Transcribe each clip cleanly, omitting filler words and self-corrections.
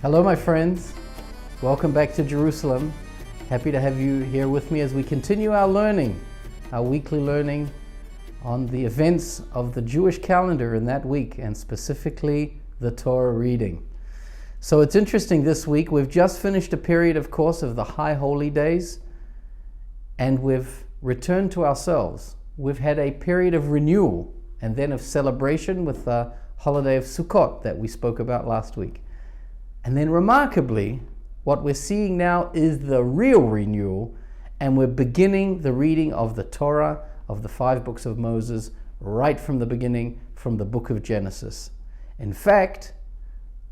Hello, my friends. Welcome back to Jerusalem. Happy to have you here with me as we continue our learning, our weekly learning on the events of the Jewish calendar in that week, and specifically the Torah reading. So it's interesting, this week we've just finished a period, of course, of the High Holy Days, and we've returned to ourselves. We've had a period of renewal and then of celebration with the holiday of Sukkot that we spoke about last week. And then remarkably, what we're seeing now is the real renewal, and we're beginning the reading of the Torah, of the 5 books of Moses, right from the beginning, from the book of Genesis. In fact,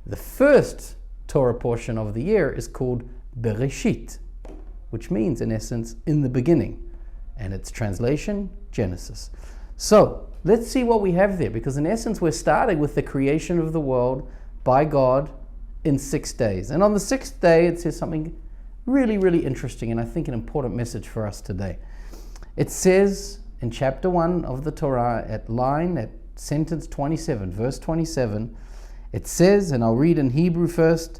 the first Torah portion of the year is called Bereshit, which means, in essence, in the beginning, and its translation, Genesis. So, let's see what we have there, because in essence we're starting with the creation of the world by God in 6 days. And on the 6th day it says something really, really interesting, and I think an important message for us today. It says in chapter 1 of the Torah, at sentence 27, verse 27, it says, and I'll read in Hebrew first,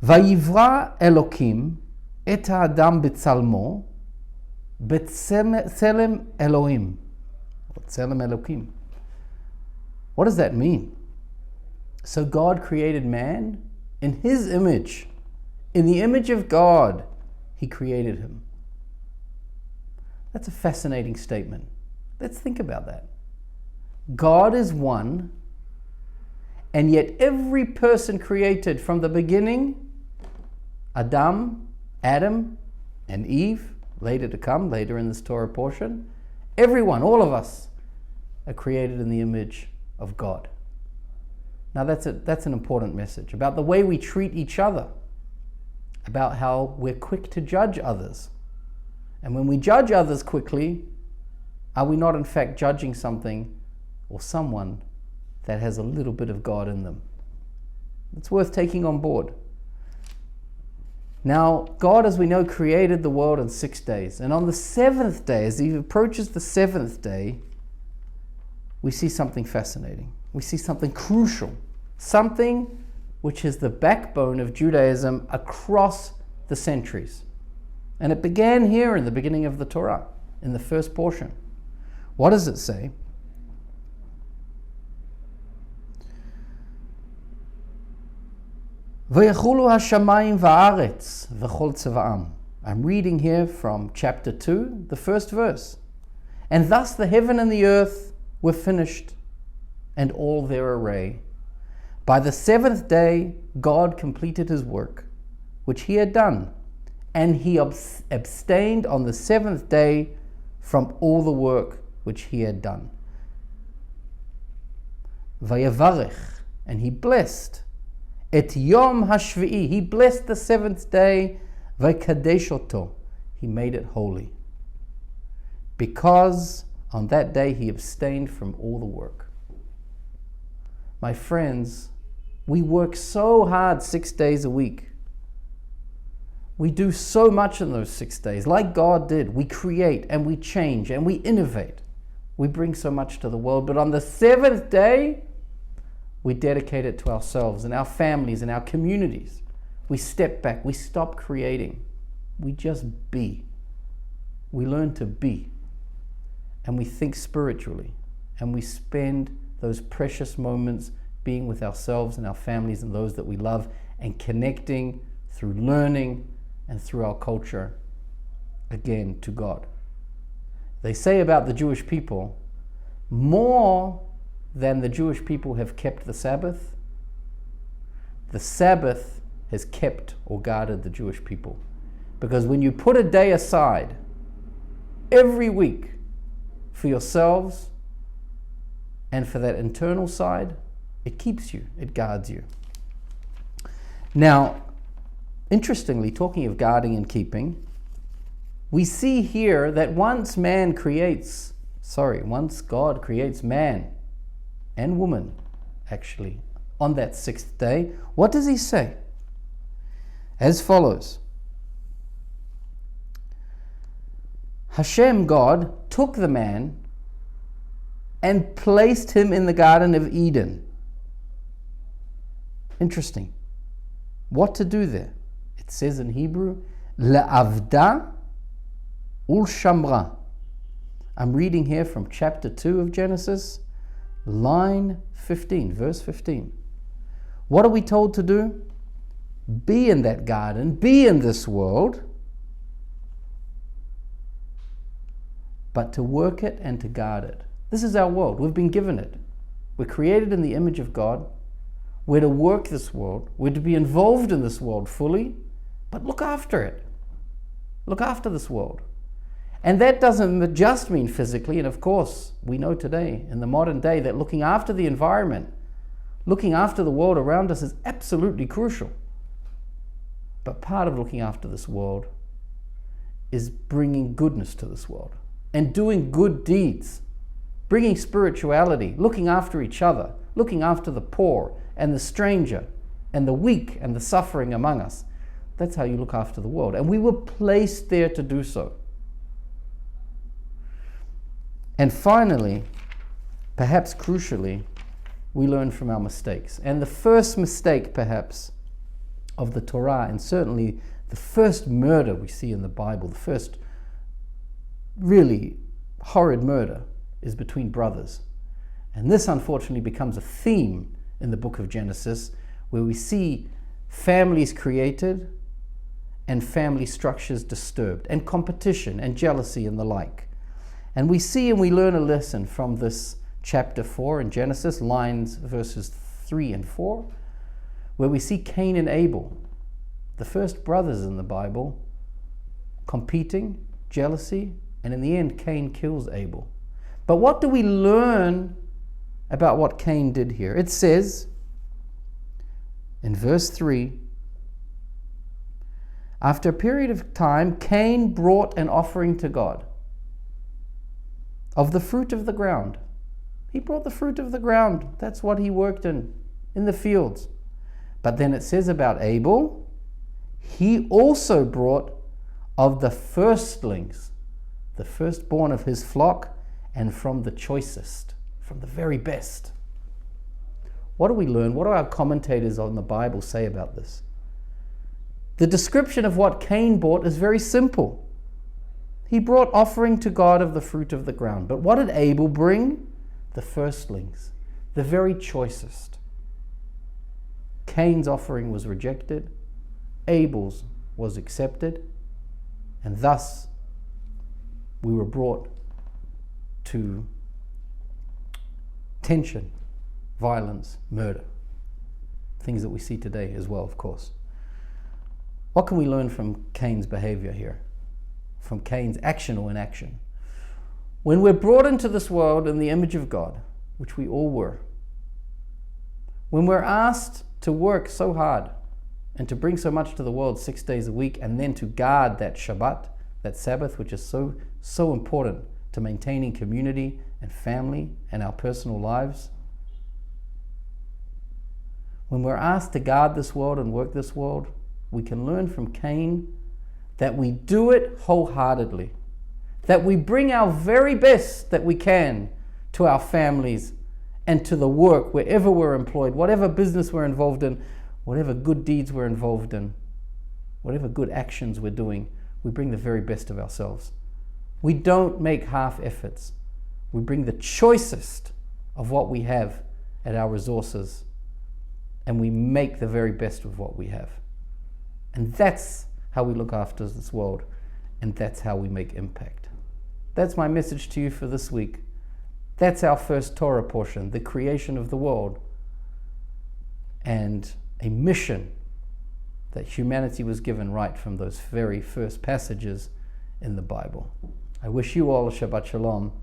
Vayivra Elokim et ha'adam b'tzalmo b'tselem Elohim. Tselem Elokim. What does that mean? So God created man in his image. In the image of God, he created him. That's a fascinating statement. Let's think about that. God is one, and yet every person created from the beginning, Adam, and Eve, later to come, later in this Torah portion, everyone, all of us, are created in the image of God. Now that's an important message about the way we treat each other, about how we're quick to judge others. And when we judge others quickly, are we not in fact judging something or someone that has a little bit of God in them? It's worth taking on board. Now, God, as we know, created the world in 6 days. And on the 7th day, as he approaches the 7th day, we see something fascinating. We see something crucial. Something which is the backbone of Judaism across the centuries. And it began here in the beginning of the Torah, in the first portion. What does it say? V'yechulu hashamayim va'aretz v'chol tzeva'am. I'm reading here from chapter 2, the first verse. And thus the heaven and the earth were finished, and all their array. By the 7th day, God completed his work, which he had done, and he abstained on the 7th day from all the work which he had done. Vayavarech, and he blessed. Et yom hashvi'i, he blessed the 7th day. Vaykadesh oto, he made it holy, because on that day he abstained from all the work. My friends, we work so hard 6 days a week. We do so much in those 6 days, like God did. We create and we change and we innovate. We bring so much to the world, but on the 7th day, we dedicate it to ourselves and our families and our communities. We step back, we stop creating. We just be. We learn to be. And we think spiritually. And we spend those precious moments being with ourselves and our families and those that we love, and connecting through learning and through our culture, again, to God. They say about the Jewish people, more than the Jewish people have kept the Sabbath has kept or guarded the Jewish people. Because when you put a day aside every week for yourselves and for that internal side, it keeps you, it guards you. Now, interestingly, talking of guarding and keeping, we see here that once God creates man and woman, actually, on that 6th day, what does he say? As follows. Hashem, God, took the man and placed him in the Garden of Eden. Interesting. What to do there? It says in Hebrew, le'avda ul-shamra. I'm reading here from chapter 2 of Genesis, line 15, verse 15. What are we told to do? Be in that garden, be in this world, but to work it and to guard it. This is our world. We've been given it. We're created in the image of God. We're to work this world. We're to be involved in this world fully, but look after it. Look after this world. And that doesn't just mean physically, and of course, we know today, in the modern day, that looking after the environment, looking after the world around us is absolutely crucial. But part of looking after this world is bringing goodness to this world and doing good deeds, bringing spirituality, looking after each other, looking after the poor and the stranger and the weak and the suffering among us. That's how you look after the world. And we were placed there to do so. And finally, perhaps crucially, we learn from our mistakes. And the first mistake, perhaps, of the Torah, and certainly the first murder we see in the Bible, the first really horrid murder, is between brothers. And this unfortunately becomes a theme in the book of Genesis, where we see families created and family structures disturbed, and competition and jealousy and the like. And we see and we learn a lesson from this chapter 4 in Genesis, verses 3 and 4, where we see Cain and Abel, the first brothers in the Bible, competing, jealousy, and in the end, Cain kills Abel. But what do we learn about what Cain did here? It says in verse 3, after a period of time, Cain brought an offering to God of the fruit of the ground. He brought the fruit of the ground. That's what he worked in the fields. But then it says about Abel, he also brought of the firstlings, the firstborn of his flock, and from the choicest, from the very best. What do we learn? What do our commentators on the Bible say about this? The description of what Cain brought is very simple. He brought offering to God of the fruit of the ground. But what did Abel bring? The firstlings, the very choicest. Cain's offering was rejected. Abel's was accepted. And thus, we were brought to tension, violence, murder. Things that we see today as well, of course. What can we learn from Cain's behavior here? From Cain's action or inaction? When we're brought into this world in the image of God, which we all were, when we're asked to work so hard and to bring so much to the world 6 days a week, and then to guard that Shabbat, that Sabbath, which is so important to maintaining community and family and our personal lives. When we're asked to guard this world and work this world, we can learn from Cain that we do it wholeheartedly, that we bring our very best that we can to our families and to the work wherever we're employed, whatever business we're involved in, whatever good deeds we're involved in, whatever good actions we're doing, we bring the very best of ourselves. We don't make half efforts. We bring the choicest of what we have at our resources, and we make the very best of what we have. And that's how we look after this world, and that's how we make impact. That's my message to you for this week. That's our first Torah portion, the creation of the world, and a mission that humanity was given right from those very first passages in the Bible. I wish you all a Shabbat Shalom,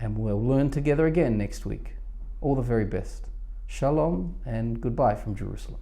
and we'll learn together again next week. All the very best. Shalom and goodbye from Jerusalem.